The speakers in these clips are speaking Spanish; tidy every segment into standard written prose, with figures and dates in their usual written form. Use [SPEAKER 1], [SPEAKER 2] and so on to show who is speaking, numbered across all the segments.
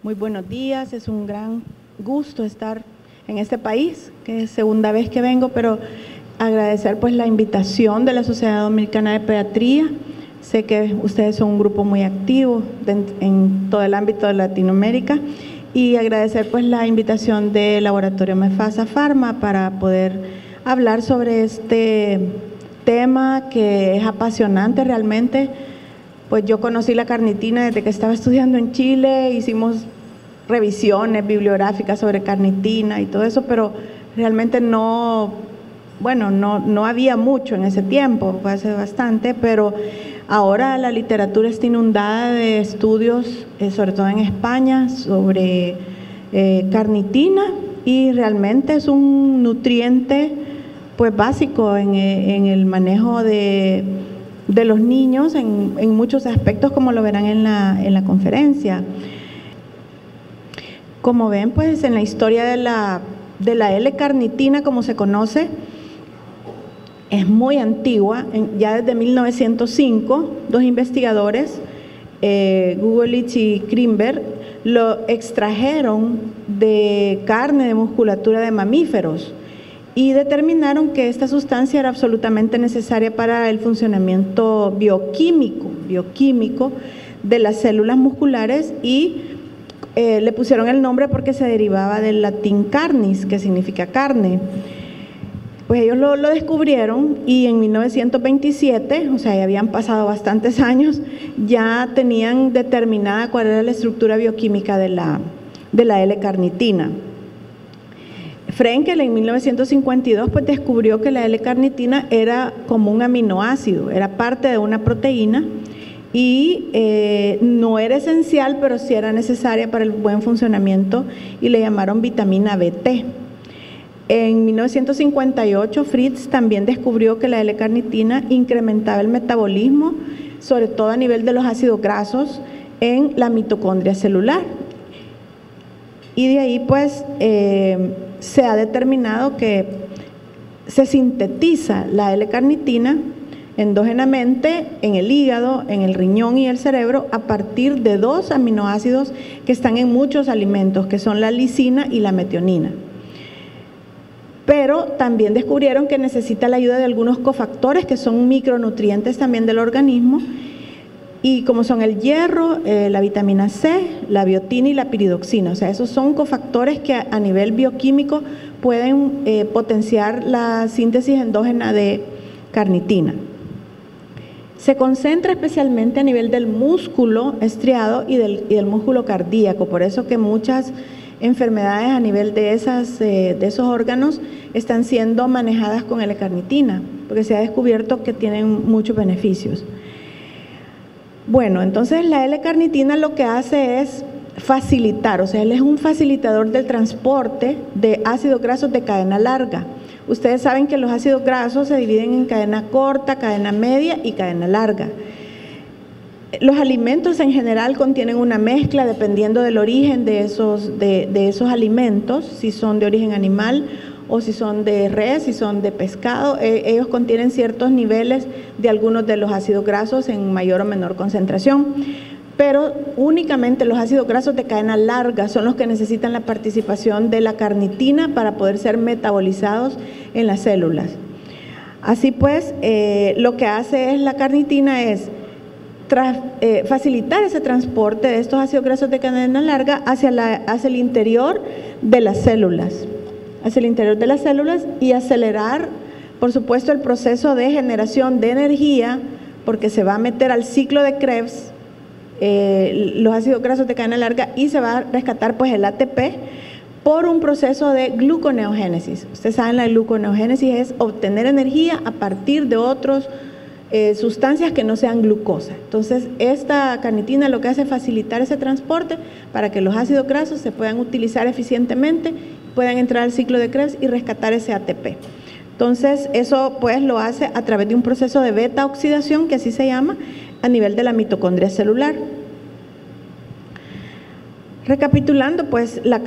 [SPEAKER 1] Muy buenos días, es un gran gusto estar en este país, que es segunda vez que vengo, pero agradecer pues la invitación de la Sociedad Dominicana de Pediatría. Sé que ustedes son un grupo muy activo en todo el ámbito de Latinoamérica y agradecer pues la invitación del Laboratorio Mefasa Pharma para poder hablar sobre este tema que es apasionante realmente. Pues yo conocí la carnitina desde que estaba estudiando en Chile, hicimos revisiones bibliográficas sobre carnitina y todo eso, pero realmente no había mucho en ese tiempo, fue hace bastante, pero ahora la literatura está inundada de estudios, sobre todo en España, sobre carnitina, y realmente es un nutriente pues básico en el manejo de los niños en muchos aspectos, como lo verán en la conferencia. Como ven, pues en la historia de la L-carnitina, como se conoce, es muy antigua. Ya desde 1905, dos investigadores, Gugelich y Krimberg, lo extrajeron de carne de musculatura de mamíferos y determinaron que esta sustancia era absolutamente necesaria para el funcionamiento bioquímico de las células musculares, y le pusieron el nombre porque se derivaba del latín carnis, que significa carne. Pues ellos lo descubrieron, y en 1927, o sea, ya habían pasado bastantes años, ya tenían determinada cuál era la estructura bioquímica de la L-carnitina. Frenkel en 1952 pues descubrió que la L-carnitina era como un aminoácido, era parte de una proteína y no era esencial, pero sí era necesaria para el buen funcionamiento, y le llamaron vitamina BT. En 1958 Fritz también descubrió que la L-carnitina incrementaba el metabolismo, sobre todo a nivel de los ácidos grasos en la mitocondria celular. Y de ahí pues se ha determinado que se sintetiza la L-carnitina endógenamente en el hígado, en el riñón y el cerebro a partir de dos aminoácidos que están en muchos alimentos, que son la lisina y la metionina. Pero también descubrieron que necesita la ayuda de algunos cofactores que son micronutrientes también del organismo, y como son el hierro, la vitamina C, la biotina y la piridoxina. O sea, esos son cofactores que a nivel bioquímico pueden potenciar la síntesis endógena de carnitina. Se concentra especialmente a nivel del músculo estriado y del músculo cardíaco, por eso que muchas enfermedades a nivel de esos órganos están siendo manejadas con L-carnitina, porque se ha descubierto que tienen muchos beneficios. Bueno, entonces la L-carnitina lo que hace es facilitar, o sea, él es un facilitador del transporte de ácidos grasos de cadena larga. Ustedes saben que los ácidos grasos se dividen en cadena corta, cadena media y cadena larga. Los alimentos en general contienen una mezcla dependiendo del origen de esos alimentos, si son de origen animal o si son de res, si son de pescado. Ellos contienen ciertos niveles de algunos de los ácidos grasos en mayor o menor concentración, pero únicamente los ácidos grasos de cadena larga son los que necesitan la participación de la carnitina para poder ser metabolizados en las células. Así pues, lo que hace la carnitina es facilitar ese transporte de estos ácidos grasos de cadena larga hacia el interior de las células, y acelerar, por supuesto, el proceso de generación de energía, porque se va a meter al ciclo de Krebs los ácidos grasos de cadena larga, y se va a rescatar pues el ATP por un proceso de gluconeogénesis. Ustedes saben, la gluconeogénesis es obtener energía a partir de otros sustancias que no sean glucosa. Entonces, esta carnitina lo que hace es facilitar ese transporte para que los ácidos grasos se puedan utilizar eficientemente, puedan entrar al ciclo de Krebs y rescatar ese ATP. Entonces, eso pues lo hace a través de un proceso de beta oxidación, que así se llama, a nivel de la mitocondria celular. Recapitulando, pues la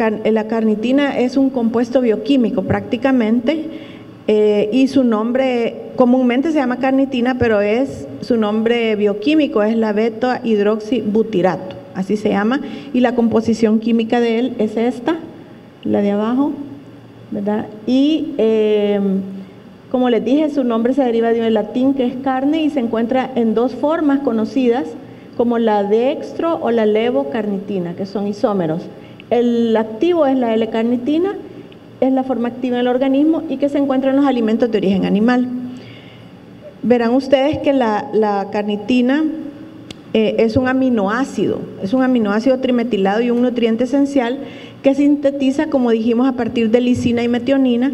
[SPEAKER 1] carnitina es un compuesto bioquímico prácticamente, y su nombre comúnmente se llama carnitina, pero su nombre bioquímico es la beta-hidroxibutirato. así se llama, y la composición química de él es esta, la de abajo, ¿verdad? Y como les dije, su nombre se deriva de un latín que es carne y se encuentra en dos formas conocidas como la dextro o la levocarnitina, que son isómeros. El activo es la L-carnitina, es la forma activa en el organismo y que se encuentra en los alimentos de origen animal. Verán ustedes que la carnitina es un aminoácido trimetilado y un nutriente esencial que sintetiza, como dijimos, a partir de lisina y metionina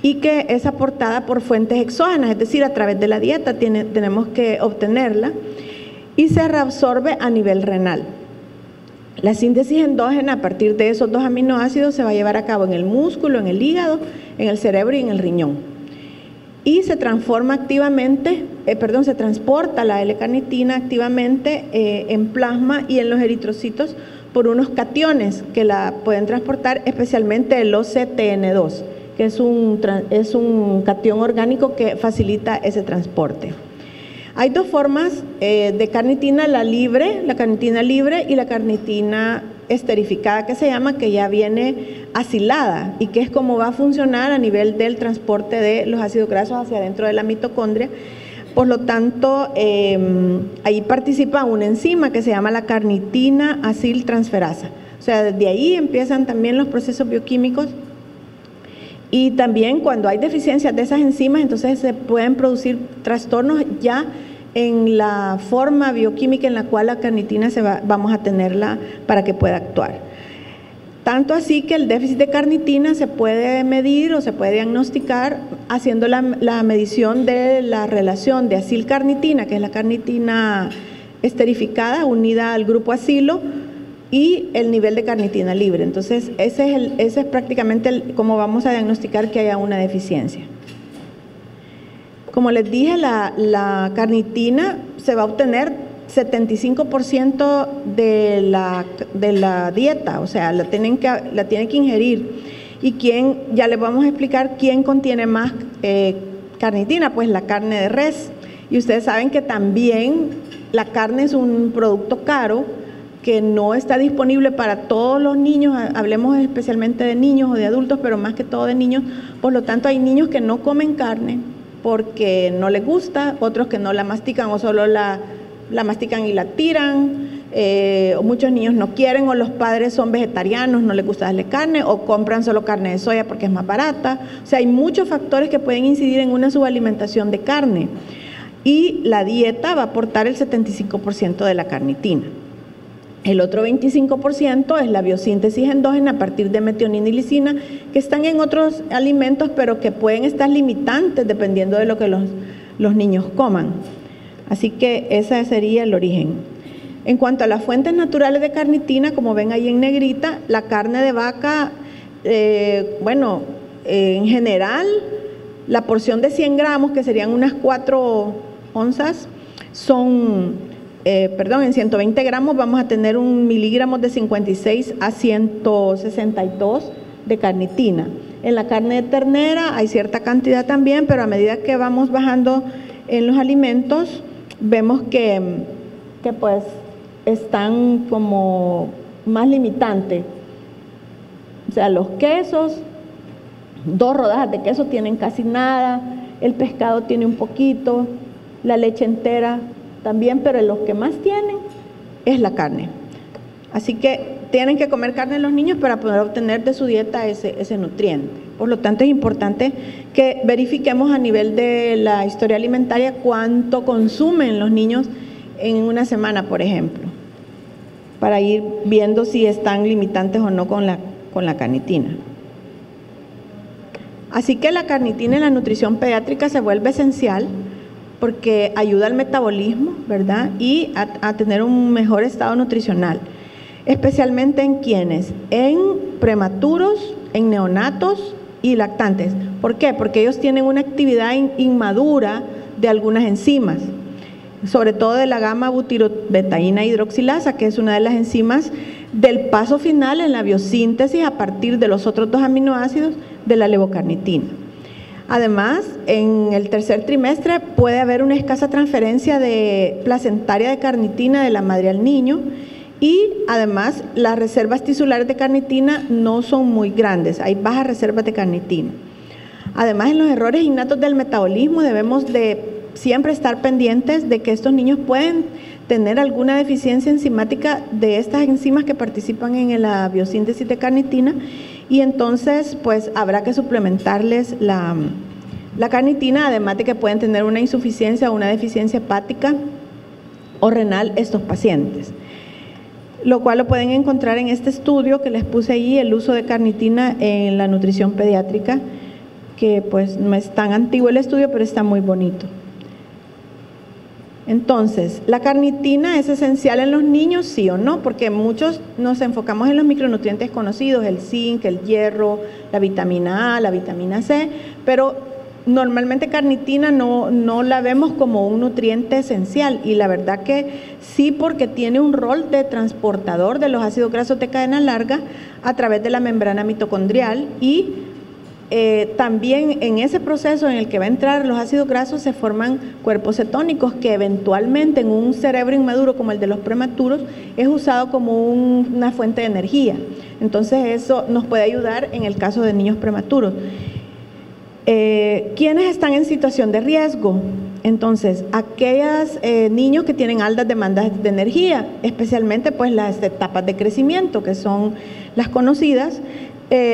[SPEAKER 1] y que es aportada por fuentes exógenas, es decir, a través de la dieta tenemos que obtenerla y se reabsorbe a nivel renal. La síntesis endógena a partir de esos dos aminoácidos se va a llevar a cabo en el músculo, en el hígado, en el cerebro y en el riñón. Y se transforma activamente, se transporta la L-carnitina activamente en plasma y en los eritrocitos por unos cationes que la pueden transportar, especialmente el OCTN2, que es un catión orgánico que facilita ese transporte. Hay dos formas de carnitina, la carnitina libre y la carnitina esterificada que se llama, que ya viene asilada y que es como va a funcionar a nivel del transporte de los ácidos grasos hacia adentro de la mitocondria. Por lo tanto, ahí participa una enzima que se llama la carnitina aciltransferasa. O sea, desde ahí empiezan también los procesos bioquímicos y también cuando hay deficiencias de esas enzimas, entonces se pueden producir trastornos ya en la forma bioquímica en la cual la carnitina vamos a tenerla para que pueda actuar. Tanto así que el déficit de carnitina se puede medir o se puede diagnosticar haciendo la medición de la relación de acilcarnitina, que es la carnitina esterificada unida al grupo acilo, y el nivel de carnitina libre. Entonces, ese es prácticamente cómo vamos a diagnosticar que haya una deficiencia. Como les dije, la carnitina se va a obtener 75% de la dieta, o sea, la tienen que ingerir. ¿Y ya les vamos a explicar quién contiene más carnitina? Pues la carne de res. Y ustedes saben que también la carne es un producto caro que no está disponible para todos los niños, hablemos especialmente de niños o de adultos, pero más que todo de niños. Por lo tanto, hay niños que no comen carne porque no les gusta, otros que no la mastican o solo la mastican y la tiran, muchos niños no quieren o los padres son vegetarianos, no les gusta darle carne o compran solo carne de soya porque es más barata. O sea, hay muchos factores que pueden incidir en una subalimentación de carne y la dieta va a aportar el 75% de la carnitina. El otro 25% es la biosíntesis endógena a partir de metionina y lisina, que están en otros alimentos, pero que pueden estar limitantes dependiendo de lo que los niños coman. Así que ese sería el origen. En cuanto a las fuentes naturales de carnitina, como ven ahí en negrita, la carne de vaca, en general, la porción de 100 gramos, que serían unas 4 onzas, en 120 gramos vamos a tener 1 miligramo de 56 a 162 de carnitina. En la carne de ternera hay cierta cantidad también, pero a medida que vamos bajando en los alimentos, vemos que pues están como más limitantes. O sea, los quesos, 2 rodajas de queso tienen casi nada, el pescado tiene un poquito, la leche entera también, pero los que más tienen es la carne. Así que tienen que comer carne los niños para poder obtener de su dieta ese nutriente. Por lo tanto, es importante que verifiquemos a nivel de la historia alimentaria cuánto consumen los niños en una semana, por ejemplo, para ir viendo si están limitantes o no con la carnitina. Así que la carnitina en la nutrición pediátrica se vuelve esencial porque ayuda al metabolismo, ¿verdad? Y a tener un mejor estado nutricional, especialmente en quienes, en prematuros, en neonatos y lactantes. ¿Por qué? Porque ellos tienen una actividad inmadura de algunas enzimas, sobre todo de la gamma butirobetaína hidroxilasa, que es una de las enzimas del paso final en la biosíntesis a partir de los otros 2 aminoácidos de la levocarnitina. Además, en el tercer trimestre puede haber una escasa transferencia placentaria de carnitina de la madre al niño Y además las reservas tisulares de carnitina no son muy grandes, hay bajas reservas de carnitina. Además, en los errores innatos del metabolismo debemos de siempre estar pendientes de que estos niños pueden tener alguna deficiencia enzimática de estas enzimas que participan en la biosíntesis de carnitina, y entonces pues habrá que suplementarles la carnitina, además de que pueden tener una insuficiencia o una deficiencia hepática o renal estos pacientes, lo cual lo pueden encontrar en este estudio que les puse ahí, el uso de carnitina en la nutrición pediátrica, que pues no es tan antiguo el estudio, pero está muy bonito. Entonces, ¿la carnitina es esencial en los niños, sí o no? Porque muchos nos enfocamos en los micronutrientes conocidos, el zinc, el hierro, la vitamina A, la vitamina C, pero normalmente carnitina no la vemos como un nutriente esencial, y la verdad que sí, porque tiene un rol de transportador de los ácidos grasos de cadena larga a través de la membrana mitocondrial, y también en ese proceso en el que va a entrar los ácidos grasos se forman cuerpos cetónicos que eventualmente en un cerebro inmaduro como el de los prematuros es usado como una fuente de energía. Entonces eso nos puede ayudar en el caso de niños prematuros. ¿Quiénes están en situación de riesgo? Entonces, aquellos niños que tienen altas demandas de energía, especialmente pues las etapas de crecimiento, que son las conocidas,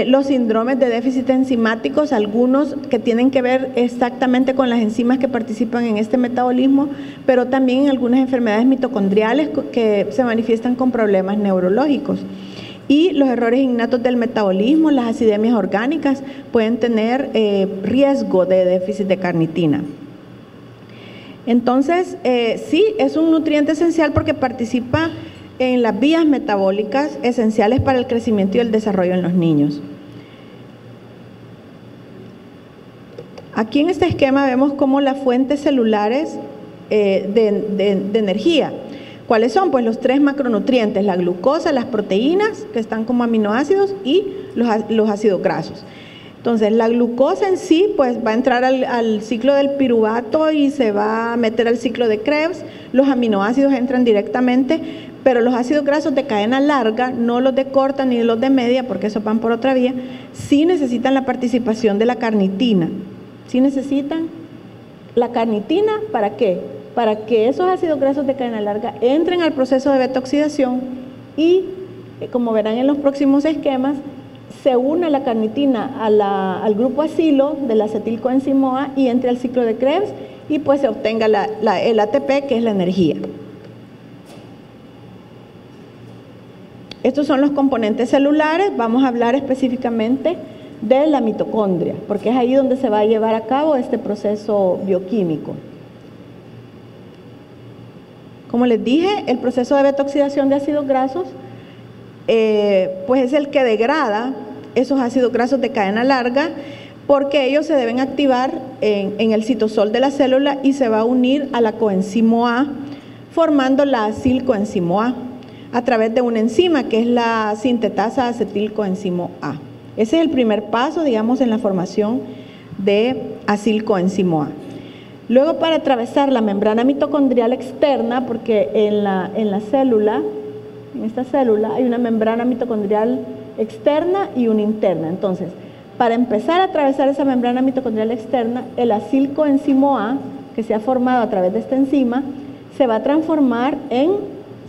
[SPEAKER 1] los síndromes de déficit enzimáticos, algunos que tienen que ver exactamente con las enzimas que participan en este metabolismo, pero también en algunas enfermedades mitocondriales que se manifiestan con problemas neurológicos. Y los errores innatos del metabolismo, las acidemias orgánicas, pueden tener riesgo de déficit de carnitina. Entonces, sí, es un nutriente esencial porque participa en las vías metabólicas esenciales para el crecimiento y el desarrollo en los niños. Aquí en este esquema vemos como las fuentes celulares de energía. ¿Cuáles son? Pues los 3 macronutrientes, la glucosa, las proteínas, que están como aminoácidos, y los ácidos grasos. Entonces, la glucosa en sí, pues va a entrar al ciclo del piruvato y se va a meter al ciclo de Krebs. Los aminoácidos entran directamente, pero los ácidos grasos de cadena larga, no los de corta ni los de media, porque esos van por otra vía, sí necesitan la participación de la carnitina. Sí necesitan la carnitina, ¿para qué? Para que esos ácidos grasos de cadena larga entren al proceso de beta-oxidación y, como verán en los próximos esquemas, se une la carnitina al grupo acilo del acetilcoenzimo A y entre al ciclo de Krebs, y pues se obtenga el ATP, que es la energía. Estos son los componentes celulares. Vamos a hablar específicamente de la mitocondria, porque es ahí donde se va a llevar a cabo este proceso bioquímico. Como les dije, el proceso de beta-oxidación de ácidos grasos pues es el que degrada esos ácidos grasos de cadena larga, porque ellos se deben activar en el citosol de la célula y se va a unir a la coenzimo A, formando la acilcoenzimo a través de una enzima que es la sintetasa acetilcoenzimo A. Ese es el primer paso, digamos, en la formación de acilcoenzimo A. Luego, para atravesar la membrana mitocondrial externa, porque en la célula, en esta célula hay una membrana mitocondrial externa y una interna. Entonces, para empezar a atravesar esa membrana mitocondrial externa, el acilcoenzimo A, que se ha formado a través de esta enzima, se va a transformar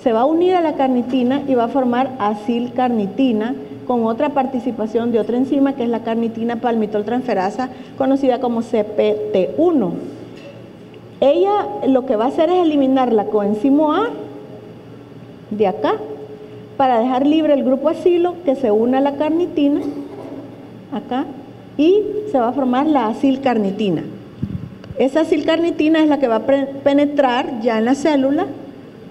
[SPEAKER 1] se va a unir a la carnitina y va a formar acilcarnitina con otra participación de otra enzima que es la carnitina palmitoltransferasa, conocida como CPT1. Ella lo que va a hacer es eliminar la coenzimo A de acá para dejar libre el grupo acilo que se une a la carnitina acá y se va a formar la acilcarnitina. Esa acilcarnitina es la que va a penetrar ya en la célula,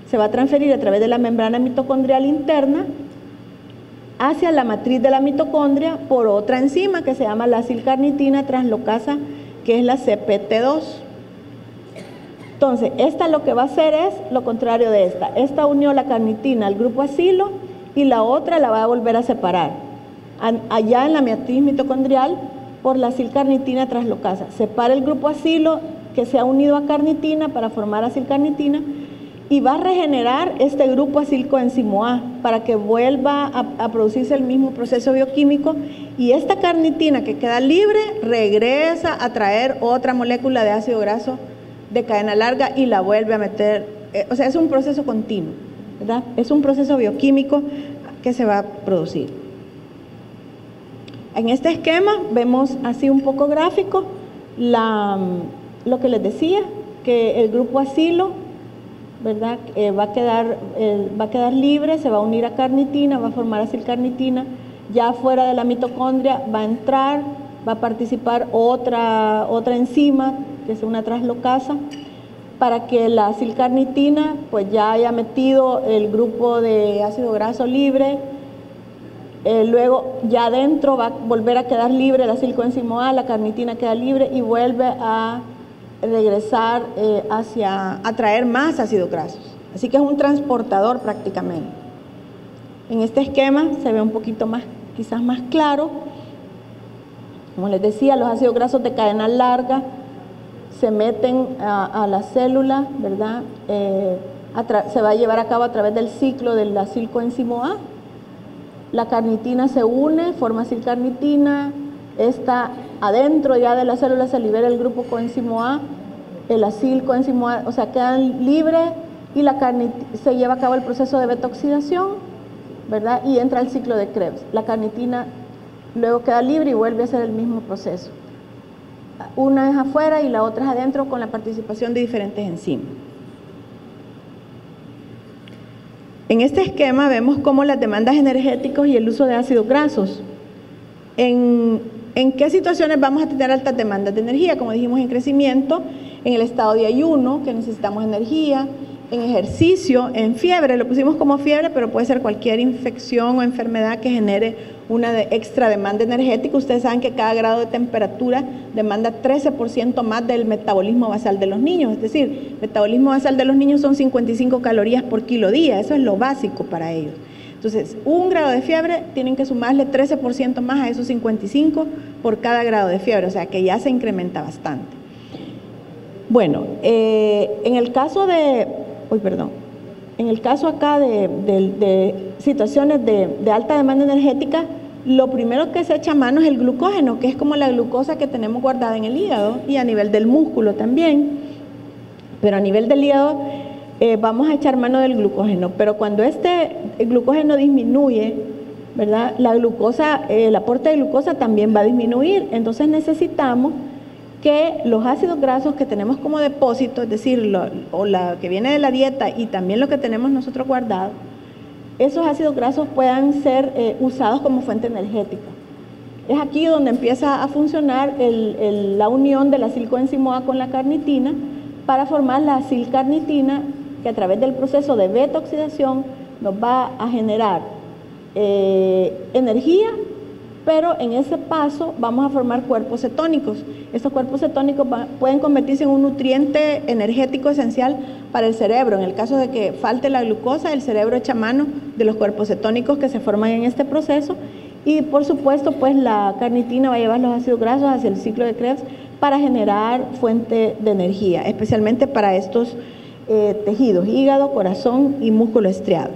[SPEAKER 1] se va a transferir a través de la membrana mitocondrial interna hacia la matriz de la mitocondria por otra enzima que se llama la acilcarnitina translocasa, que es la CPT2. Entonces, esta lo que va a hacer es lo contrario de esta. Esta unió la carnitina al grupo acilo y la otra la va a volver a separar. Allá en la matriz mitocondrial por la acilcarnitina translocasa. Separa el grupo acilo que se ha unido a carnitina para formar acilcarnitina y va a regenerar este grupo acilcoenzimo A para que vuelva a producirse el mismo proceso bioquímico, y esta carnitina que queda libre regresa a traer otra molécula de ácido graso de cadena larga y la vuelve a meter, o sea, es un proceso continuo, ¿verdad? Es un proceso bioquímico que se va a producir. En este esquema vemos así un poco gráfico lo que les decía, que el grupo acilo, ¿verdad? Va a quedar libre, se va a unir a carnitina, va a formar acilcarnitina, ya fuera de la mitocondria va a entrar, va a participar otra enzima, que es una traslocasa, para que la acilcarnitina pues ya haya metido el grupo de ácido graso libre. Luego ya adentro va a volver a quedar libre el acilcoenzimo A, la carnitina queda libre y vuelve a regresar a traer más ácidos grasos. Así que es un transportador prácticamente. En este esquema se ve un poquito más, quizás más claro. Como les decía, los ácidos grasos de cadena larga se meten a la célula, ¿verdad? Se va a llevar a cabo a través del ciclo del acilcoenzimo A. La carnitina se une, forma acilcarnitina, está adentro ya de la célula, se libera el grupo coenzimo A, el acilcoenzimo A, o sea, quedan libres y se lleva a cabo el proceso de beta-oxidación, ¿verdad? Y entra el ciclo de Krebs. La carnitina luego queda libre y vuelve a hacer el mismo proceso. Una es afuera y la otra es adentro con la participación de diferentes enzimas. En este esquema vemos cómo las demandas energéticas y el uso de ácidos grasos. ¿En qué situaciones vamos a tener altas demandas de energía? Como dijimos, en crecimiento, en el estado de ayuno, que necesitamos energía, en ejercicio, en fiebre, lo pusimos como fiebre, pero puede ser cualquier infección o enfermedad que genere una extra demanda energética. Ustedes saben que cada grado de temperatura demanda 13% más del metabolismo basal de los niños, es decir, el metabolismo basal de los niños son 55 calorías por kilo día, eso es lo básico para ellos. Entonces, un grado de fiebre tienen que sumarle 13% más a esos 55 por cada grado de fiebre, o sea que ya se incrementa bastante. Bueno, en el caso acá de situaciones de alta demanda energética, lo primero que se echa a mano es el glucógeno, que es como la glucosa que tenemos guardada en el hígado y a nivel del músculo también, pero a nivel del hígado vamos a echar mano del glucógeno, pero cuando el glucógeno disminuye, ¿verdad? La glucosa, el aporte de glucosa también va a disminuir, entonces necesitamos que los ácidos grasos que tenemos como depósito, es decir, la que viene de la dieta y también lo que tenemos nosotros guardado, esos ácidos grasos puedan ser usados como fuente energética. Es aquí donde empieza a funcionar la unión del acilcoenzimo A con la carnitina para formar la acilcarnitina, que a través del proceso de beta-oxidación nos va a generar energía, pero en ese paso vamos a formar cuerpos cetónicos. Estos cuerpos cetónicos pueden convertirse en un nutriente energético esencial para el cerebro. En el caso de que falte la glucosa, el cerebro echa mano de los cuerpos cetónicos que se forman en este proceso, y por supuesto pues la carnitina va a llevar los ácidos grasos hacia el ciclo de Krebs para generar fuente de energía, especialmente para estos tejidos, hígado, corazón y músculo estriado.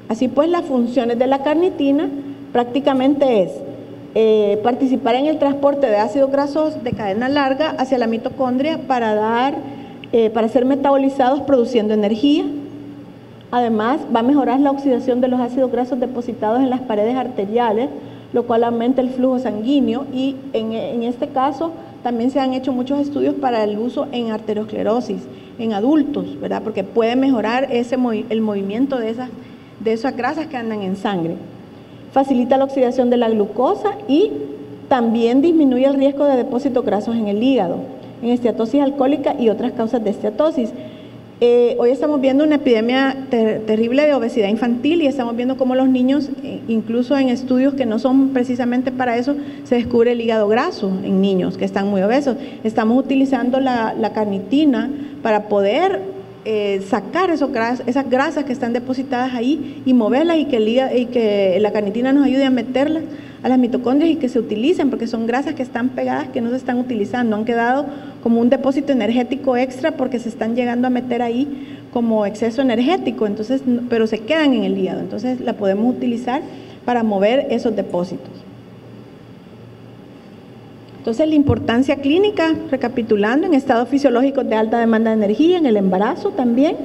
[SPEAKER 1] Así pues, las funciones de la carnitina prácticamente es participar en el transporte de ácidos grasos de cadena larga hacia la mitocondria para ser metabolizados produciendo energía. Además, va a mejorar la oxidación de los ácidos grasos depositados en las paredes arteriales, lo cual aumenta el flujo sanguíneo, y en este caso también se han hecho muchos estudios para el uso en arteriosclerosis, en adultos, ¿verdad? Porque puede mejorar el movimiento de esas grasas que andan en sangre. Facilita la oxidación de la glucosa y también disminuye el riesgo de depósitos grasos en el hígado, en esteatosis alcohólica y otras causas de esteatosis. Hoy estamos viendo una epidemia terrible de obesidad infantil, y estamos viendo cómo los niños, incluso en estudios que no son precisamente para eso, se descubre el hígado graso en niños que están muy obesos. Estamos utilizando la carnitina para poder sacar esas grasas que están depositadas ahí y moverlas, y que la carnitina nos ayude a meterlas a las mitocondrias y que se utilicen, porque son grasas que están pegadas, que no se están utilizando, han quedado como un depósito energético extra porque se están llegando a meter ahí como exceso energético, entonces, pero se quedan en el hígado, entonces la podemos utilizar para mover esos depósitos. Entonces, la importancia clínica, recapitulando, en estados fisiológicos de alta demanda de energía, en el embarazo también,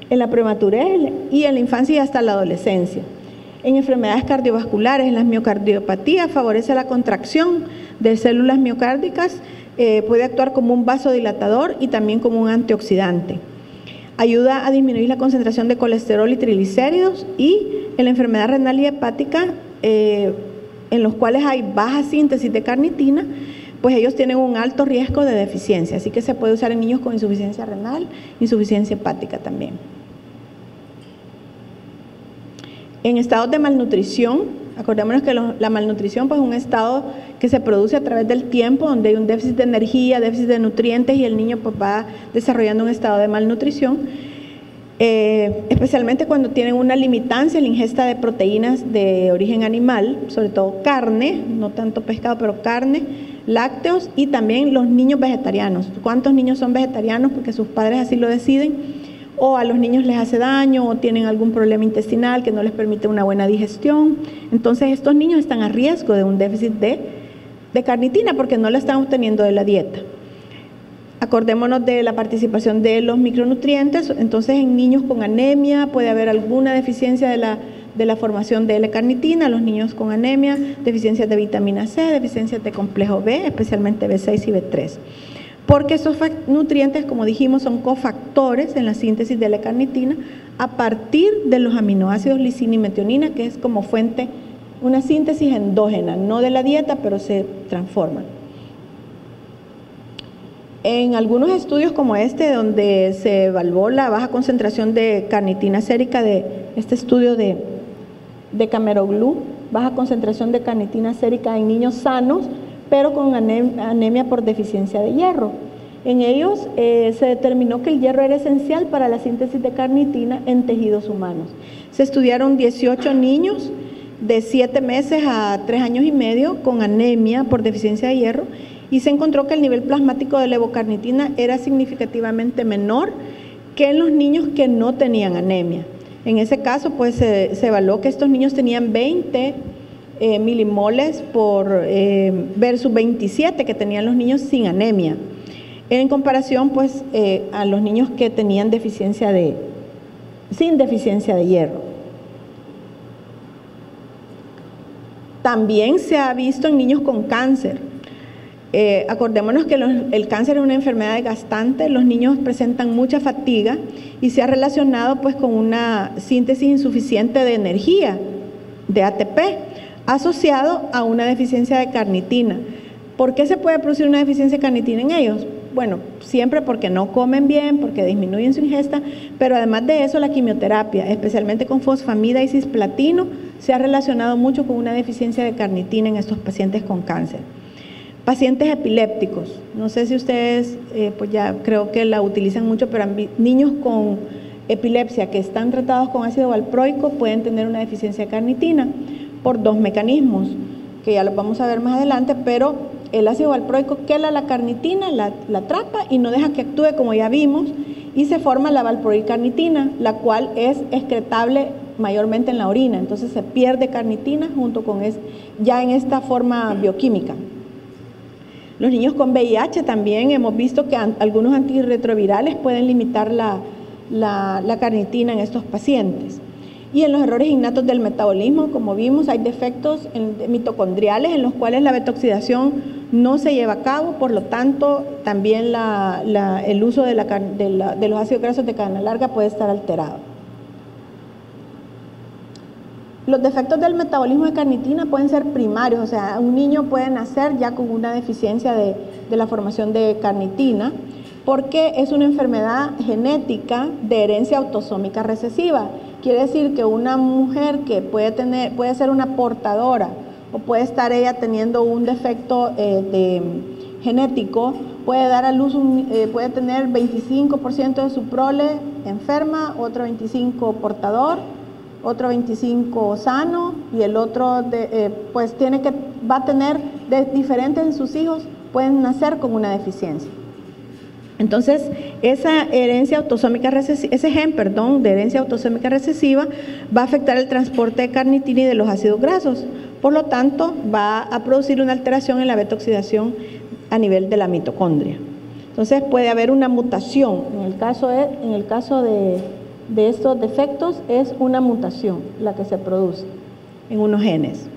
[SPEAKER 1] en la prematurez y en la infancia y hasta la adolescencia. En enfermedades cardiovasculares, en las miocardiopatías, favorece la contracción de células miocárdicas, puede actuar como un vasodilatador y también como un antioxidante. Ayuda a disminuir la concentración de colesterol y triglicéridos, y en la enfermedad renal y hepática, en los cuales hay baja síntesis de carnitina, pues ellos tienen un alto riesgo de deficiencia, así que se puede usar en niños con insuficiencia renal, insuficiencia hepática también. En estados de malnutrición, acordémonos que la malnutrición pues es un estado que se produce a través del tiempo, donde hay un déficit de energía, déficit de nutrientes, y el niño pues va desarrollando un estado de malnutrición. Especialmente cuando tienen una limitancia en la ingesta de proteínas de origen animal, sobre todo carne, no tanto pescado, pero carne, lácteos, y también los niños vegetarianos. ¿Cuántos niños son vegetarianos porque sus padres así lo deciden? O a los niños les hace daño, o tienen algún problema intestinal que no les permite una buena digestión. Entonces estos niños están a riesgo de un déficit de carnitina porque no la están obteniendo de la dieta. Acordémonos de la participación de los micronutrientes. Entonces, en niños con anemia puede haber alguna deficiencia de la formación de L-carnitina, los niños con anemia, deficiencias de vitamina C, deficiencias de complejo B, especialmente B6 y B3. Porque esos nutrientes, como dijimos, son cofactores en la síntesis de L-carnitina a partir de los aminoácidos lisina y metionina, que es como fuente, una síntesis endógena, no de la dieta, pero se transforman. En algunos estudios como este, donde se evaluó la baja concentración de carnitina sérica, de este estudio de Cameroglu, baja concentración de carnitina sérica en niños sanos, pero con anemia por deficiencia de hierro. En ellos se determinó que el hierro era esencial para la síntesis de carnitina en tejidos humanos. Se estudiaron 18 niños de 7 meses a 3 años y medio con anemia por deficiencia de hierro, y se encontró que el nivel plasmático de levocarnitina era significativamente menor que en los niños que no tenían anemia. En ese caso, pues se evaluó que estos niños tenían 20 milimoles versus 27 que tenían los niños sin anemia, en comparación pues a los niños que tenían sin deficiencia de hierro. También se ha visto en niños con cáncer. Acordémonos que el cáncer es una enfermedad desgastante, los niños presentan mucha fatiga y se ha relacionado pues con una síntesis insuficiente de energía, de ATP, asociado a una deficiencia de carnitina. ¿Por qué se puede producir una deficiencia de carnitina en ellos? Bueno, siempre porque no comen bien, porque disminuyen su ingesta, pero además de eso la quimioterapia, especialmente con fosfamida y cisplatino, se ha relacionado mucho con una deficiencia de carnitina en estos pacientes con cáncer. Pacientes epilépticos, no sé si ustedes, pues ya creo que la utilizan mucho, pero niños con epilepsia que están tratados con ácido valproico pueden tener una deficiencia de carnitina por 2 mecanismos, que ya los vamos a ver más adelante, pero el ácido valproico quela la carnitina, la atrapa y no deja que actúe, como ya vimos, y se forma la valproicarnitina, la cual es excretable mayormente en la orina, entonces se pierde carnitina junto con ya en esta forma bioquímica. Los niños con VIH también hemos visto que algunos antirretrovirales pueden limitar la carnitina en estos pacientes. Y en los errores innatos del metabolismo, como vimos, hay defectos mitocondriales en los cuales la betoxidación no se lleva a cabo, por lo tanto, también el uso de los ácidos grasos de cadena larga puede estar alterado. Los defectos del metabolismo de carnitina pueden ser primarios, o sea, un niño puede nacer ya con una deficiencia de la formación de carnitina, porque es una enfermedad genética de herencia autosómica recesiva. Quiere decir que una mujer que puede ser una portadora, o puede estar ella teniendo un defecto genético, puede dar a luz, puede tener 25% de su prole enferma, otro 25% portador, otro 25 sano, y el otro pues va a tener diferentes en sus hijos, pueden nacer con una deficiencia. Entonces, esa herencia autosómica recesiva, ese gen, perdón, de herencia autosómica recesiva va a afectar el transporte de carnitina y de los ácidos grasos. Por lo tanto, va a producir una alteración en la beta-oxidación a nivel de la mitocondria. Entonces, puede haber una mutación. En el caso de estos defectos, es una mutación la que se produce en unos genes.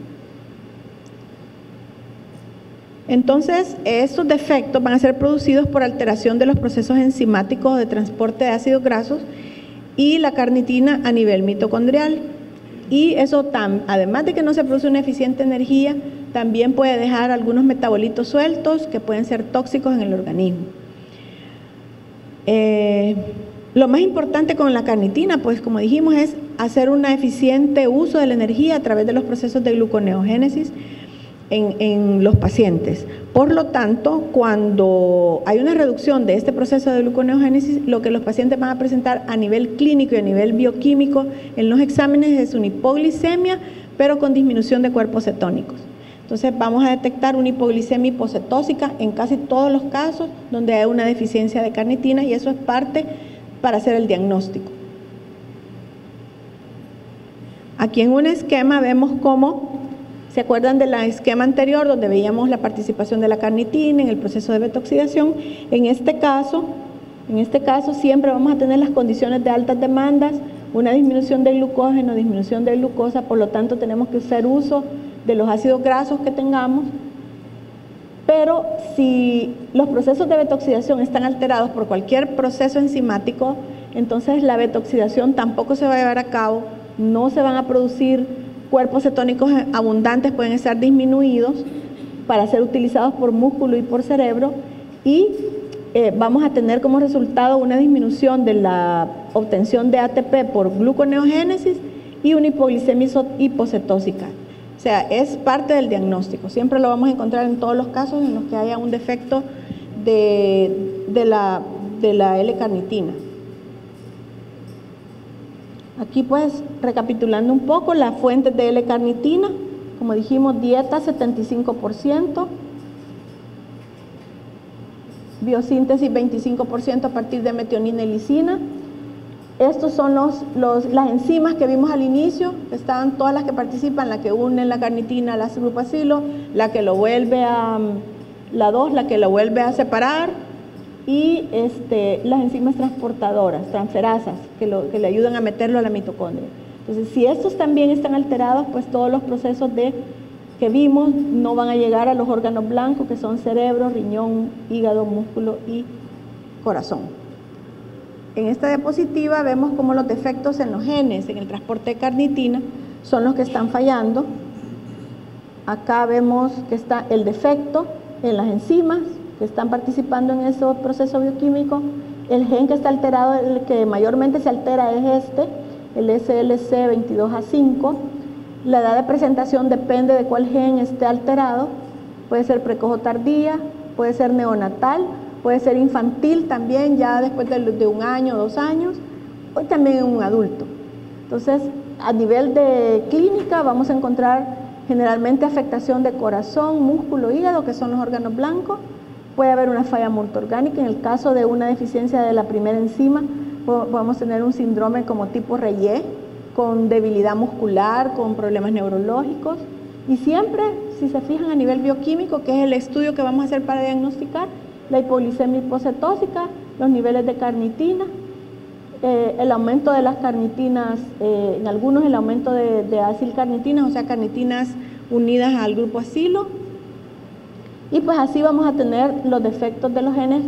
[SPEAKER 1] Entonces, estos defectos van a ser producidos por alteración de los procesos enzimáticos de transporte de ácidos grasos y la carnitina a nivel mitocondrial. Y eso, además de que no se produce una eficiente energía, también puede dejar algunos metabolitos sueltos que pueden ser tóxicos en el organismo. Lo más importante con la carnitina, pues como dijimos, es hacer un eficiente uso de la energía a través de los procesos de gluconeogénesis en los pacientes. Por lo tanto, cuando hay una reducción de este proceso de gluconeogénesis, lo que los pacientes van a presentar a nivel clínico y a nivel bioquímico en los exámenes es una hipoglicemia, pero con disminución de cuerpos cetónicos. Entonces vamos a detectar una hipoglicemia hipocetósica en casi todos los casos donde hay una deficiencia de carnitina, y eso es parte para hacer el diagnóstico. Aquí en un esquema vemos cómo, ¿se acuerdan del esquema anterior donde veíamos la participación de la carnitina en el proceso de beta-oxidación? En este caso siempre vamos a tener las condiciones de altas demandas, una disminución de glucógeno, disminución de glucosa, por lo tanto tenemos que hacer uso de los ácidos grasos que tengamos. Pero si los procesos de beta-oxidación están alterados por cualquier proceso enzimático, entonces la beta-oxidación tampoco se va a llevar a cabo, no se van a producir cuerpos cetónicos abundantes, pueden estar disminuidos para ser utilizados por músculo y por cerebro, y vamos a tener como resultado una disminución de la obtención de ATP por gluconeogénesis y una hipoglicemia hipocetósica. O sea, es parte del diagnóstico. Siempre lo vamos a encontrar en todos los casos en los que haya un defecto de la L-carnitina. Aquí pues, recapitulando un poco, las fuentes de L-carnitina, como dijimos, dieta 75%, biosíntesis 25% a partir de metionina y lisina. Estos son las enzimas que vimos al inicio, que están todas las que participan, la que une la carnitina al ácido glutacilo, la que lo vuelve a, la 2, la que lo vuelve a separar, y las enzimas transportadoras, transferasas, que le ayudan a meterlo a la mitocondria. Entonces, si estos también están alterados, pues todos los procesos que vimos no van a llegar a los órganos blancos, que son cerebro, riñón, hígado, músculo y corazón. En esta diapositiva vemos cómo los defectos en los genes, en el transporte de carnitina, son los que están fallando. Acá vemos que está el defecto en las enzimas que están participando en ese proceso bioquímico. El gen que está alterado, el que mayormente se altera es el SLC22A5. La edad de presentación depende de cuál gen esté alterado. Puede ser precoz o tardía, puede ser neonatal, puede ser infantil también, ya después de 1 año, 2 años, o también en un adulto. Entonces, a nivel de clínica vamos a encontrar generalmente afectación de corazón, músculo, hígado, que son los órganos blancos. Puede haber una falla multiorgánica. En el caso de una deficiencia de la primera enzima, podemos tener un síndrome como tipo Reye, con debilidad muscular, con problemas neurológicos. Y siempre, si se fijan a nivel bioquímico, que es el estudio que vamos a hacer para diagnosticar, la hipoglicemia hipocetósica, los niveles de carnitina, el aumento de las carnitinas, en algunos el aumento de acilcarnitinas, o sea, carnitinas unidas al grupo acilo. Y pues así vamos a tener los defectos de los genes,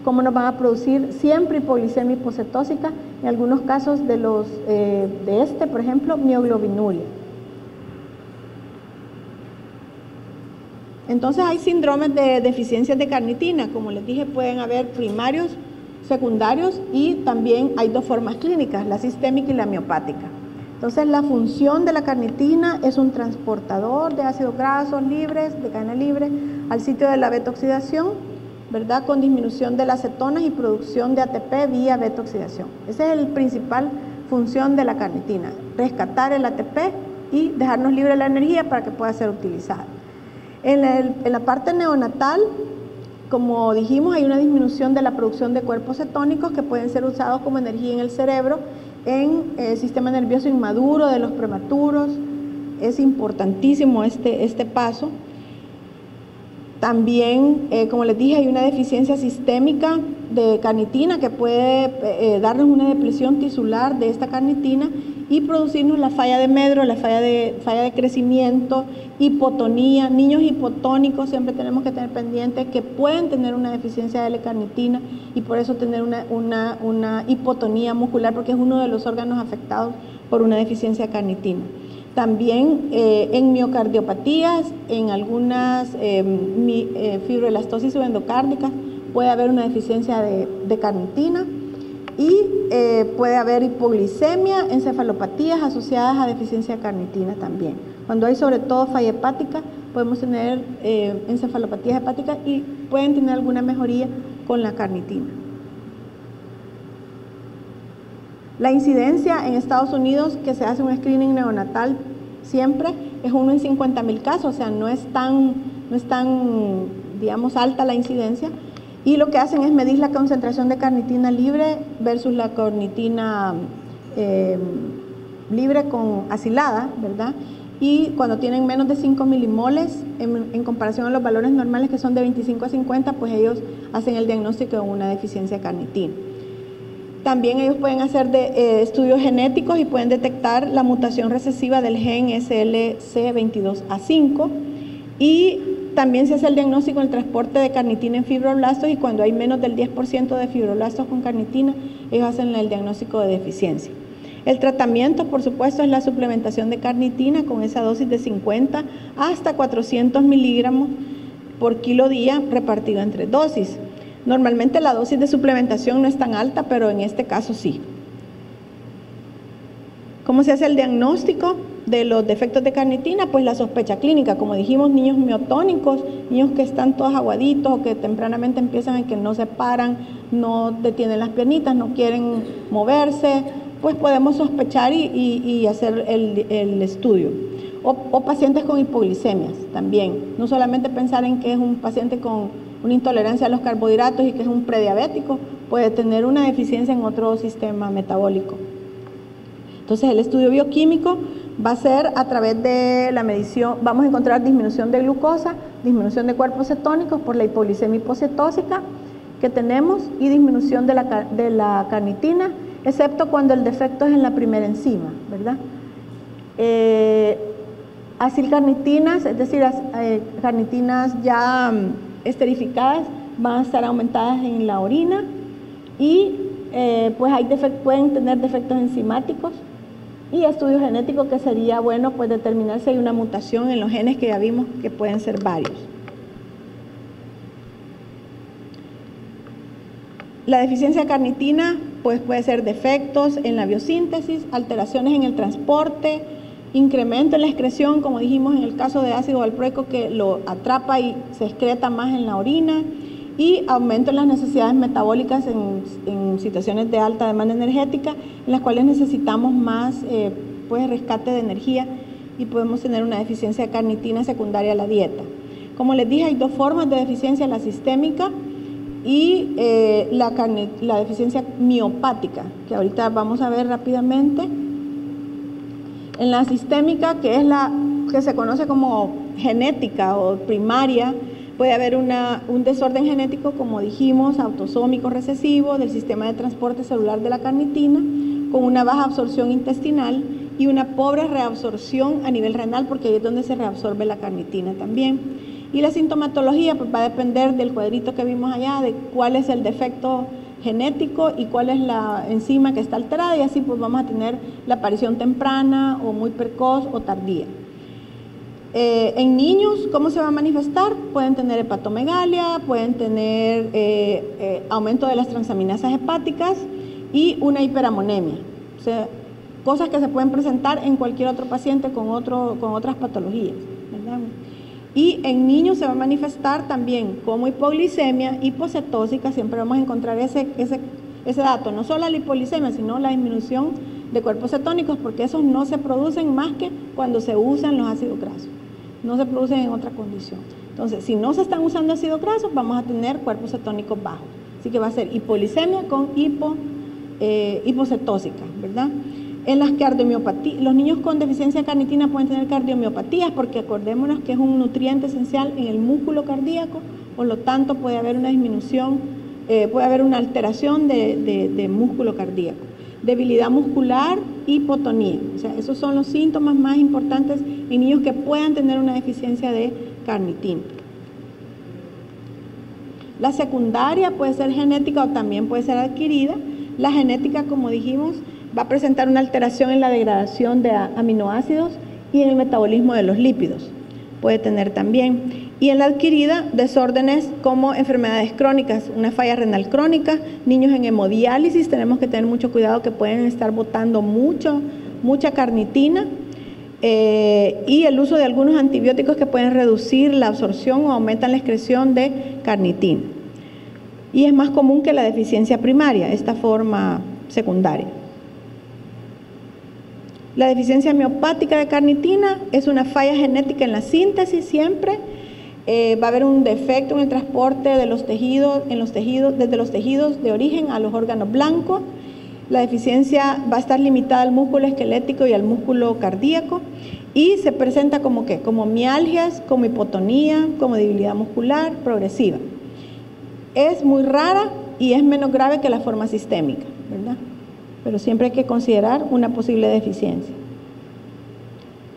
[SPEAKER 1] cómo nos van a producir siempre hipoglicemia hipocetósica, en algunos casos por ejemplo, mioglobinuria. Entonces hay síndromes de deficiencias de carnitina, como les dije, pueden haber primarios, secundarios, y también hay 2 formas clínicas, la sistémica y la miopática. Entonces la función de la carnitina es un transportador de ácidos grasos libres, de cadena libre, al sitio de la beta-oxidación, ¿verdad? Con disminución de las cetonas y producción de ATP vía beta-oxidación. Esa es la principal función de la carnitina, rescatar el ATP y dejarnos libre la energía para que pueda ser utilizada. En la parte neonatal, como dijimos, hay una disminución de la producción de cuerpos cetónicos que pueden ser usados como energía en el cerebro, en el sistema nervioso inmaduro de los prematuros. Es importantísimo este paso. También, como les dije, hay una deficiencia sistémica de carnitina que puede darnos una depresión tisular de esta carnitina y producirnos la falla de Medro, la falla de crecimiento, hipotonía. Niños hipotónicos siempre tenemos que tener pendiente que pueden tener una deficiencia de L-carnitina y por eso tener una hipotonía muscular, porque es uno de los órganos afectados por una deficiencia de carnitina. También en miocardiopatías, en algunas fibroelastosis subendocárdicas puede haber una deficiencia de carnitina y puede haber hipoglicemia, encefalopatías asociadas a deficiencia de carnitina también. Cuando hay sobre todo falla hepática, podemos tener encefalopatías hepáticas y pueden tener alguna mejoría con la carnitina. La incidencia en Estados Unidos, que se hace un screening neonatal siempre, es 1 en 50.000 casos, o sea, no es tan, digamos, alta la incidencia. Y lo que hacen es medir la concentración de carnitina libre versus la carnitina libre con acilada, ¿verdad? Y cuando tienen menos de 5 milimoles, en comparación a los valores normales que son de 25 a 50, pues ellos hacen el diagnóstico de una deficiencia de carnitina. También ellos pueden hacer estudios genéticos y pueden detectar la mutación recesiva del gen SLC22A5 y también se hace el diagnóstico del transporte de carnitina en fibroblastos y cuando hay menos del 10% de fibroblastos con carnitina, ellos hacen el diagnóstico de deficiencia. El tratamiento, por supuesto, es la suplementación de carnitina con esa dosis de 50 hasta 400 miligramos por kilo día repartido en 3 dosis. Normalmente la dosis de suplementación no es tan alta, pero en este caso sí. ¿Cómo se hace el diagnóstico de los defectos de carnitina? Pues la sospecha clínica, como dijimos, niños miotónicos, niños que están todos aguaditos o que tempranamente empiezan a que no se paran, no detienen las piernitas, no quieren moverse, pues podemos sospechar y hacer el estudio. O pacientes con hipoglicemias también, no solamente pensar en que es un paciente con una intolerancia a los carbohidratos y que es un prediabético, puede tener una deficiencia en otro sistema metabólico. Entonces el estudio bioquímico va a ser a través de la medición, vamos a encontrar disminución de glucosa, disminución de cuerpos cetónicos por la hipoglicemia hipocetósica que tenemos y disminución de la carnitina, excepto cuando el defecto es en la primera enzima, ¿verdad? Acilcarnitinas, es decir, carnitinas ya esterificadas van a estar aumentadas en la orina y pues pueden tener defectos enzimáticos y estudio genético que sería bueno pues determinar si hay una mutación en los genes que ya vimos que pueden ser varios. La deficiencia de carnitina pues puede ser defectos en la biosíntesis, alteraciones en el transporte, incremento en la excreción, como dijimos en el caso de ácido valproico que lo atrapa y se excreta más en la orina, y aumento en las necesidades metabólicas en situaciones de alta demanda energética, en las cuales necesitamos más pues, rescate de energía y podemos tener una deficiencia de carnitina secundaria a la dieta. Como les dije, hay 2 formas de deficiencia, la sistémica y la deficiencia miopática, que ahorita vamos a ver rápidamente. En la sistémica, que es la que se conoce como genética o primaria, puede haber un desorden genético, como dijimos, autosómico recesivo del sistema de transporte celular de la carnitina, con una baja absorción intestinal y una pobre reabsorción a nivel renal, porque ahí es donde se reabsorbe la carnitina también. Y la sintomatología pues, va a depender del cuadrito que vimos allá, de cuál es el defecto genético y cuál es la enzima que está alterada, y así pues vamos a tener la aparición temprana o muy precoz o tardía. En niños, ¿cómo se va a manifestar? Pueden tener hepatomegalia, pueden tener aumento de las transaminasas hepáticas y una hiperamonemia. O sea, cosas que se pueden presentar en cualquier otro paciente con otras patologías, ¿verdad? Y en niños se va a manifestar también como hipoglicemia, hipocetósica, siempre vamos a encontrar ese dato, no solo la hipoglicemia, sino la disminución de cuerpos cetónicos, porque esos no se producen más que cuando se usan los ácidos grasos, no se producen en otra condición. Entonces, si no se están usando ácidos grasos, vamos a tener cuerpos cetónicos bajos. Así que va a ser hipoglicemia con hipocetósica, ¿verdad? En las cardiomiopatías, los niños con deficiencia de carnitina pueden tener cardiomiopatías porque acordémonos que es un nutriente esencial en el músculo cardíaco, por lo tanto puede haber una disminución, puede haber una alteración de músculo cardíaco. Debilidad muscular, hipotonía. O sea, esos son los síntomas más importantes en niños que puedan tener una deficiencia de carnitina. La secundaria puede ser genética o también puede ser adquirida. La genética, como dijimos, va a presentar una alteración en la degradación de aminoácidos y en el metabolismo de los lípidos. Puede tener también. Y en la adquirida, desórdenes como enfermedades crónicas, una falla renal crónica, niños en hemodiálisis, tenemos que tener mucho cuidado que pueden estar botando mucha carnitina, y el uso de algunos antibióticos que pueden reducir la absorción o aumentan la excreción de carnitina. Y es más común que la deficiencia primaria, esta forma secundaria. La deficiencia miopática de carnitina es una falla genética en la síntesis siempre. Va a haber un defecto en el transporte de los tejidos, desde los tejidos de origen a los órganos blancos. La deficiencia va a estar limitada al músculo esquelético y al músculo cardíaco y se presenta como ¿qué? Como mialgias, como hipotonía, como debilidad muscular progresiva. Es muy rara y es menos grave que la forma sistémica, ¿verdad? Pero siempre hay que considerar una posible deficiencia.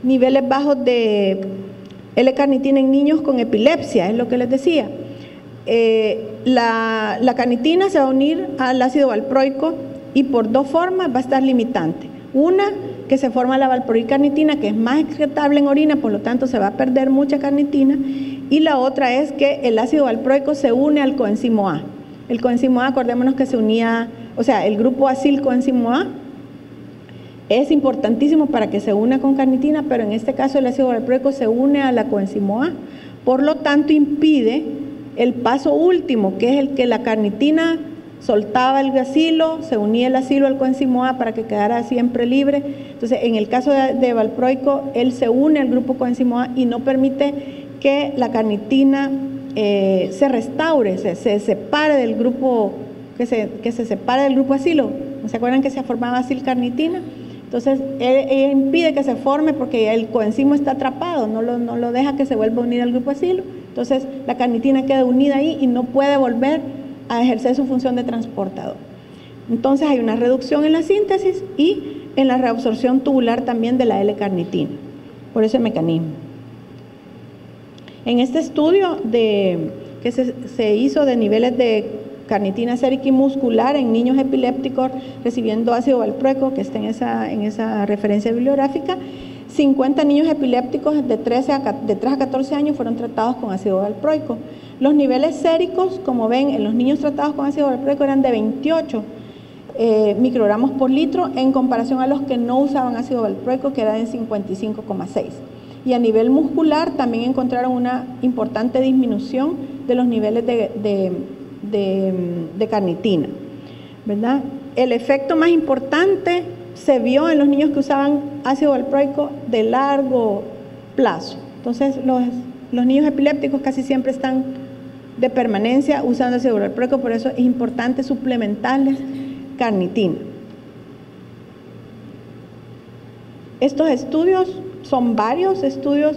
[SPEAKER 1] Niveles bajos de L-carnitina en niños con epilepsia, es lo que les decía. La carnitina se va a unir al ácido valproico y por dos formas va a estar limitante. Una, que se forma la valproicarnitina, que es más excretable en orina, por lo tanto se va a perder mucha carnitina. Y la otra es que el ácido valproico se une al coenzimo A. El coenzimo A, acordémonos que se unía, o sea, el grupo acil-coenzimo A es importantísimo para que se una con carnitina, pero en este caso el ácido valproico se une a la coenzimo A. Por lo tanto, impide el paso último, que es el que la carnitina soltaba el acilo, se unía el acilo al coenzimo A para que quedara siempre libre. Entonces, en el caso de valproico, él se une al grupo coenzimo A y no permite que la carnitina se restaure, se separe del grupo, que se separe del grupo acilo. ¿Se acuerdan que se formaba acilcarnitina? Entonces, ella impide que se forme porque el coenzimo está atrapado, no lo deja que se vuelva a unir al grupo acilo. Entonces, la carnitina queda unida ahí y no puede volver a ejercer su función de transportador. Entonces, hay una reducción en la síntesis y en la reabsorción tubular también de la L-carnitina, por ese mecanismo. En este estudio que se hizo de niveles de carnitina sérica y muscular en niños epilépticos recibiendo ácido valproico, que está en esa referencia bibliográfica, 50 niños epilépticos de 3 a 14 años fueron tratados con ácido valproico. Los niveles séricos, como ven, en los niños tratados con ácido valproico eran de 28 microgramos por litro en comparación a los que no usaban ácido valproico, que era de 55,6. Y a nivel muscular también encontraron una importante disminución de los niveles de carnitina, ¿verdad? El efecto más importante se vio en los niños que usaban ácido valproico de largo plazo. Entonces, los niños epilépticos casi siempre están de permanencia usando ácido valproico, por eso es importante suplementarles carnitina. Estos estudios son varios estudios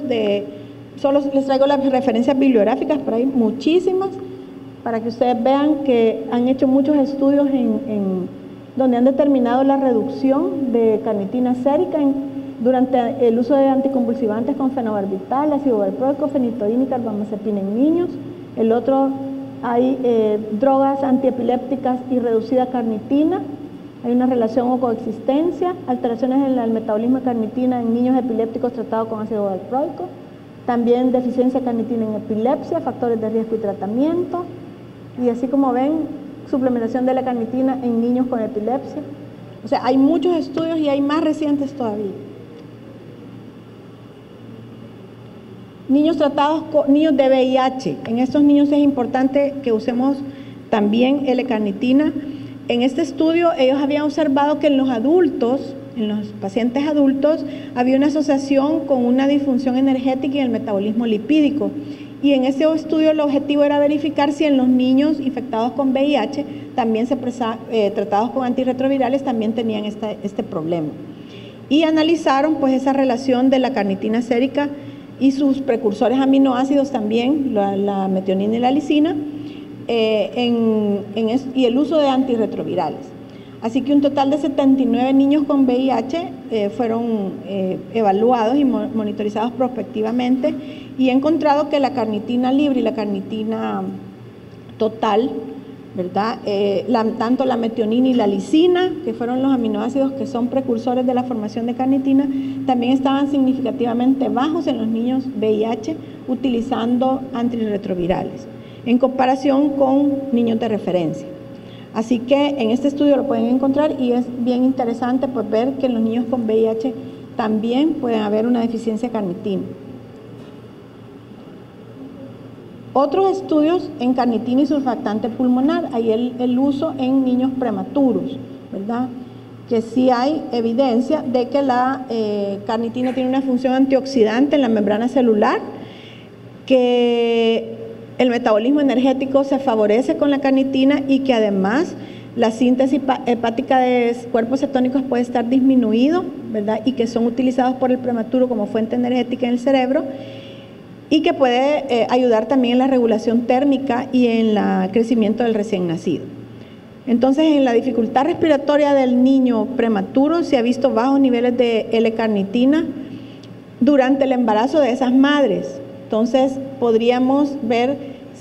[SPEAKER 1] solo les traigo las referencias bibliográficas, pero hay muchísimas, para que ustedes vean que han hecho muchos estudios donde han determinado la reducción de carnitina sérica durante el uso de anticonvulsivantes con fenobarbital, ácido valproico, fenitoína y carbamazepina en niños. El otro, hay drogas antiepilépticas y reducida carnitina. Hay una relación o coexistencia, alteraciones en el metabolismo de carnitina en niños epilépticos tratados con ácido valproico. También deficiencia de carnitina en epilepsia, factores de riesgo y tratamiento. Y así como ven, suplementación de la carnitina en niños con epilepsia. O sea, hay muchos estudios y hay más recientes todavía. Niños tratados con niños de VIH. En estos niños es importante que usemos también L-carnitina. En este estudio ellos habían observado que en los adultos, en los pacientes adultos, había una asociación con una disfunción energética y el metabolismo lipídico. y en ese estudio el objetivo era verificar si en los niños infectados con VIH, también tratados con antirretrovirales, también tenían este problema. Y analizaron pues esa relación de la carnitina sérica y sus precursores aminoácidos también, la metionina y la lisina, y el uso de antirretrovirales. Así que un total de 79 niños con VIH fueron evaluados y monitorizados prospectivamente, y he encontrado que la carnitina libre y la carnitina total, ¿verdad? Tanto la metionina y la lisina, que fueron los aminoácidos que son precursores de la formación de carnitina, también estaban significativamente bajos en los niños VIH utilizando antirretrovirales, en comparación con niños de referencia. Así que en este estudio lo pueden encontrar, y es bien interesante pues ver que en los niños con VIH también puede haber una deficiencia de carnitina. Otros estudios en carnitina y surfactante pulmonar, hay el uso en niños prematuros, ¿verdad? Que sí hay evidencia de que la carnitina tiene una función antioxidante en la membrana celular, que el metabolismo energético se favorece con la carnitina, y que además la síntesis hepática de cuerpos cetónicos puede estar disminuido, ¿verdad? Y que son utilizados por el prematuro como fuente energética en el cerebro, y que puede ayudar también en la regulación térmica y en el crecimiento del recién nacido. Entonces, en la dificultad respiratoria del niño prematuro se ha visto bajos niveles de L-carnitina durante el embarazo de esas madres. Entonces, podríamos ver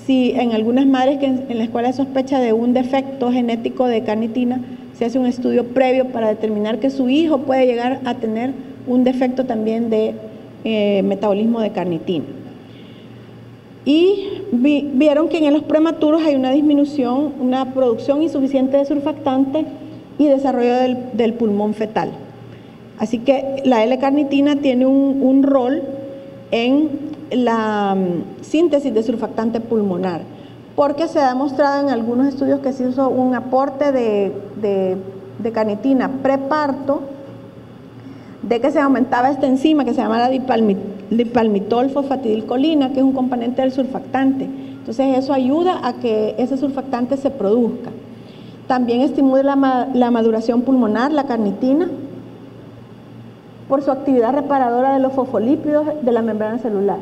[SPEAKER 1] si en algunas madres en las cuales hay sospecha de un defecto genético de carnitina, se hace un estudio previo para determinar que su hijo puede llegar a tener un defecto también de metabolismo de carnitina. Y vieron que en los prematuros hay una disminución, una producción insuficiente de surfactante y desarrollo del pulmón fetal. Así que la L-carnitina tiene un rol en la síntesis de surfactante pulmonar, porque se ha demostrado en algunos estudios que se hizo un aporte de carnitina preparto, de que se aumentaba esta enzima que se llama la dipalmitol fosfatidilcolina, que es un componente del surfactante. Entonces eso ayuda a que ese surfactante se produzca. También estimula la maduración pulmonar, la carnitina, por su actividad reparadora de los fosfolípidos de la membrana celular.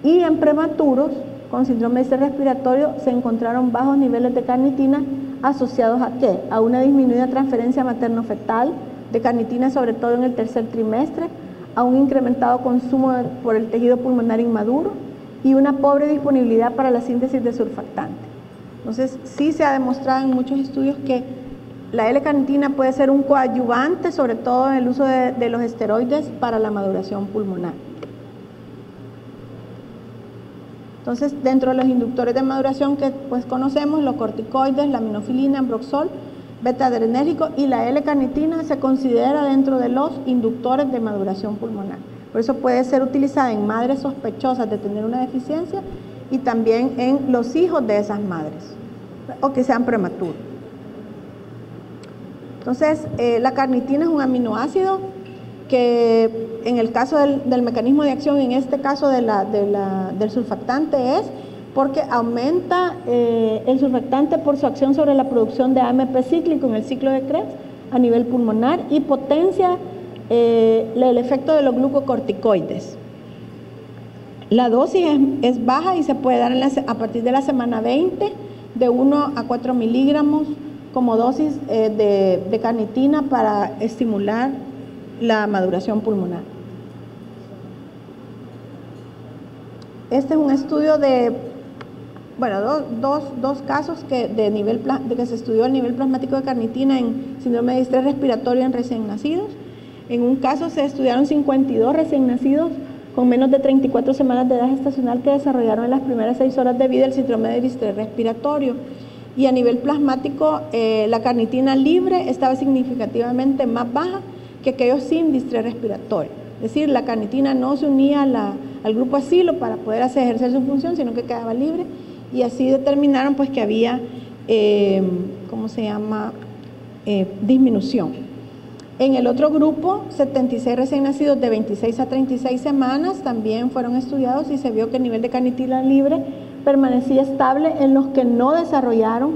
[SPEAKER 1] Y en prematuros con síndrome de estrés respiratorio se encontraron bajos niveles de carnitina asociados ¿a qué? A una disminuida transferencia materno-fetal de carnitina, sobre todo en el tercer trimestre, a un incrementado consumo por el tejido pulmonar inmaduro y una pobre disponibilidad para la síntesis de surfactante. Entonces, sí se ha demostrado en muchos estudios que la L-carnitina puede ser un coadyuvante, sobre todo en el uso de los esteroides para la maduración pulmonar. Entonces, dentro de los inductores de maduración que pues conocemos, los corticoides, la minofilina, Ambroxol, beta-adrenérgico y la L-carnitina se considera dentro de los inductores de maduración pulmonar. Por eso puede ser utilizada en madres sospechosas de tener una deficiencia y también en los hijos de esas madres o que sean prematuros. Entonces, la carnitina es un aminoácido que en el caso del mecanismo de acción, en este caso del surfactante, es porque aumenta el surfactante por su acción sobre la producción de AMP cíclico en el ciclo de Krebs a nivel pulmonar y potencia el efecto de los glucocorticoides. La dosis es baja y se puede dar a partir de la semana 20 de 1 a 4 miligramos como dosis de carnitina para estimular la maduración pulmonar. Este es un estudio de, bueno, dos casos que se estudió el nivel plasmático de carnitina en síndrome de estrés respiratorio en recién nacidos. En un caso se estudiaron 52 recién nacidos con menos de 34 semanas de edad gestacional que desarrollaron en las primeras 6 horas de vida el síndrome de estrés respiratorio. Y a nivel plasmático, la carnitina libre estaba significativamente más baja que aquellos sin distrés respiratorio. Es decir, la carnitina no se unía al grupo asilo para poder ejercer su función, sino que quedaba libre, y así determinaron pues que había, disminución. En el otro grupo, 76 recién nacidos de 26 a 36 semanas también fueron estudiados y se vio que el nivel de carnitina libre permanecía estable en los que no desarrollaron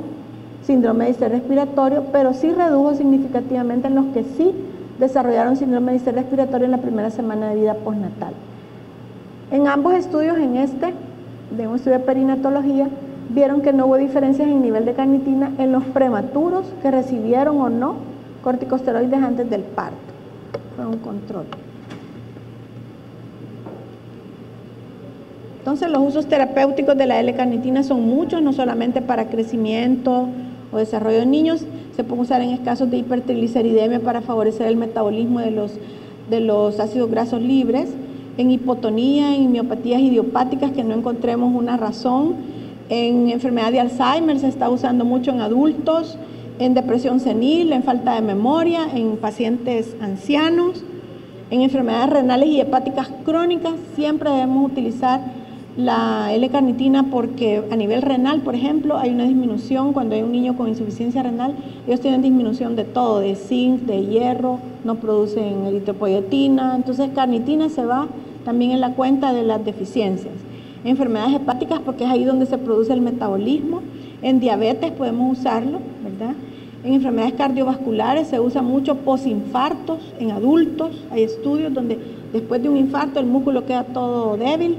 [SPEAKER 1] síndrome de distrés respiratorio, pero sí redujo significativamente en los que sí desarrollaron síndrome de distrés respiratorio en la primera semana de vida postnatal. En ambos estudios, de un estudio de perinatología, vieron que no hubo diferencias en nivel de carnitina en los prematuros que recibieron o no corticosteroides antes del parto. Fue un control. Entonces, los usos terapéuticos de la L-carnitina son muchos, no solamente para crecimiento o desarrollo de niños, se puede usar en casos de hipertrigliceridemia para favorecer el metabolismo de los ácidos grasos libres, en hipotonía, en miopatías idiopáticas que no encontremos una razón, en enfermedad de Alzheimer se está usando mucho en adultos, en depresión senil, en falta de memoria, en pacientes ancianos, en enfermedades renales y hepáticas crónicas. Siempre debemos utilizar la L-carnitina porque a nivel renal, por ejemplo, hay una disminución cuando hay un niño con insuficiencia renal. Ellos tienen disminución de todo, de zinc, de hierro, no producen eritropoyetina. Entonces, carnitina se va también en la cuenta de las deficiencias. En enfermedades hepáticas, porque es ahí donde se produce el metabolismo. En diabetes podemos usarlo, ¿verdad? En enfermedades cardiovasculares se usa mucho posinfartos en adultos. Hay estudios donde después de un infarto el músculo queda todo débil.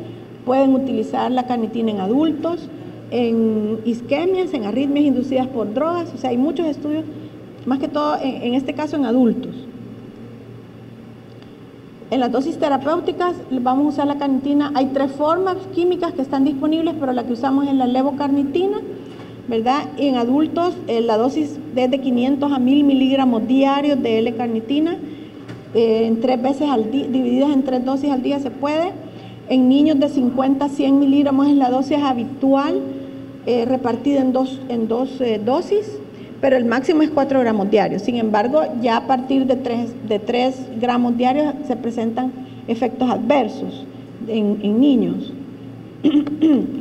[SPEAKER 1] Pueden utilizar la carnitina en adultos, en isquemias, en arritmias inducidas por drogas. O sea, hay muchos estudios, más que todo en este caso en adultos. En las dosis terapéuticas vamos a usar la carnitina. Hay 3 formas químicas que están disponibles, pero la que usamos es la levocarnitina, ¿verdad? Y en adultos la dosis es de 500 a 1000 miligramos diarios de L-carnitina, en 3 veces al día, divididas en 3 dosis al día se puede. En niños de 50 a 100 miligramos es la dosis habitual, repartida en dos dosis, pero el máximo es 4 gramos diarios. Sin embargo, ya a partir de 3 gramos diarios se presentan efectos adversos en niños.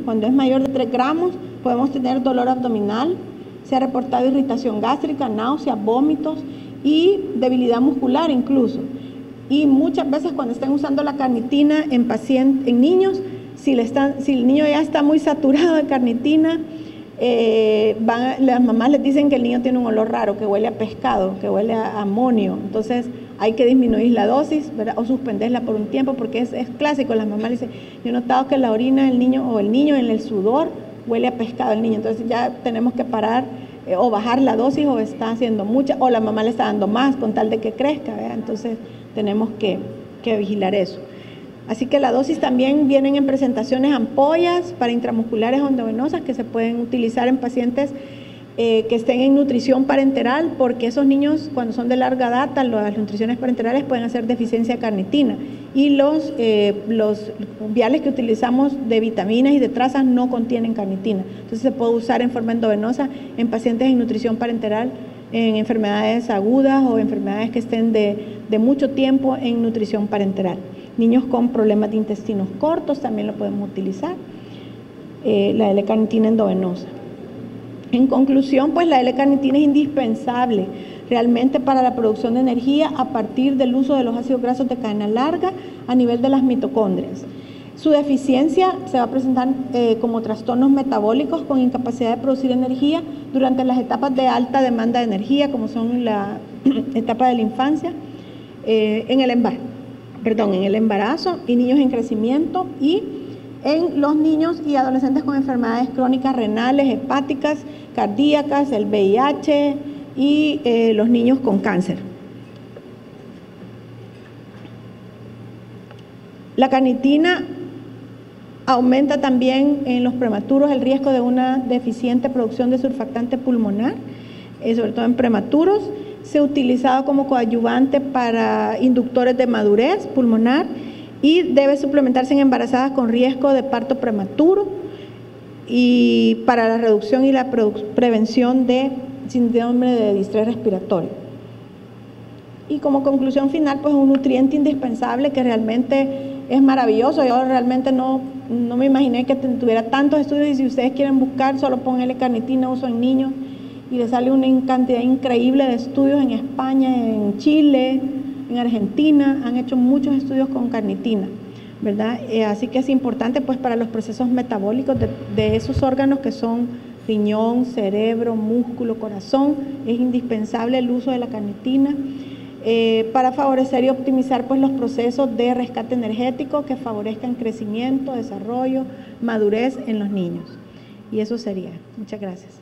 [SPEAKER 1] Cuando es mayor de 3 gramos podemos tener dolor abdominal, se ha reportado irritación gástrica, náuseas, vómitos y debilidad muscular incluso. Y muchas veces cuando estén usando la carnitina en niños, si el niño ya está muy saturado de carnitina, las mamás les dicen que el niño tiene un olor raro, que huele a pescado, que huele a amonio. Entonces hay que disminuir la dosis, ¿verdad? O suspenderla por un tiempo, porque es clásico. Las mamás dicen, yo he notado que la orina del niño o el niño en el sudor huele a pescado al niño. Entonces ya tenemos que parar o bajar la dosis, o está haciendo mucha, o la mamá le está dando más con tal de que crezca, ¿verdad? Entonces tenemos que vigilar eso. Así que la dosis también vienen en presentaciones ampollas para intramusculares o endovenosas que se pueden utilizar en pacientes que estén en nutrición parenteral, porque esos niños cuando son de larga data, las nutriciones parenterales pueden hacer deficiencia de carnitina, y los viales que utilizamos de vitaminas y de trazas no contienen carnitina. Entonces se puede usar en forma endovenosa en pacientes en nutrición parenteral, en enfermedades agudas o enfermedades que estén de mucho tiempo en nutrición parenteral. Niños con problemas de intestinos cortos también lo podemos utilizar, la L-carnitina endovenosa. En conclusión, pues la L-carnitina es indispensable realmente para la producción de energía a partir del uso de los ácidos grasos de cadena larga a nivel de las mitocondrias. Su deficiencia se va a presentar como trastornos metabólicos con incapacidad de producir energía durante las etapas de alta demanda de energía, como son la etapa de la infancia, en el embarazo y niños en crecimiento, y en los niños y adolescentes con enfermedades crónicas renales, hepáticas, cardíacas, el VIH y los niños con cáncer. La carnitina aumenta también en los prematuros el riesgo de una deficiente producción de surfactante pulmonar, sobre todo en prematuros. Se ha utilizado como coadyuvante para inductores de madurez pulmonar y debe suplementarse en embarazadas con riesgo de parto prematuro y para la reducción y la prevención de síndrome de distrés respiratorio. Y como conclusión final, pues un nutriente indispensable que realmente es maravilloso. Yo realmente no me imaginé que tuviera tantos estudios, y si ustedes quieren buscar, solo pongan L-carnitina, uso en niños, y le sale una cantidad increíble de estudios en España, en Chile, en Argentina, han hecho muchos estudios con carnitina, ¿verdad? Así que es importante pues para los procesos metabólicos de esos órganos que son riñón, cerebro, músculo, corazón, es indispensable el uso de la carnitina para favorecer y optimizar pues los procesos de rescate energético que favorezcan crecimiento, desarrollo, madurez en los niños. Y eso sería. Muchas gracias.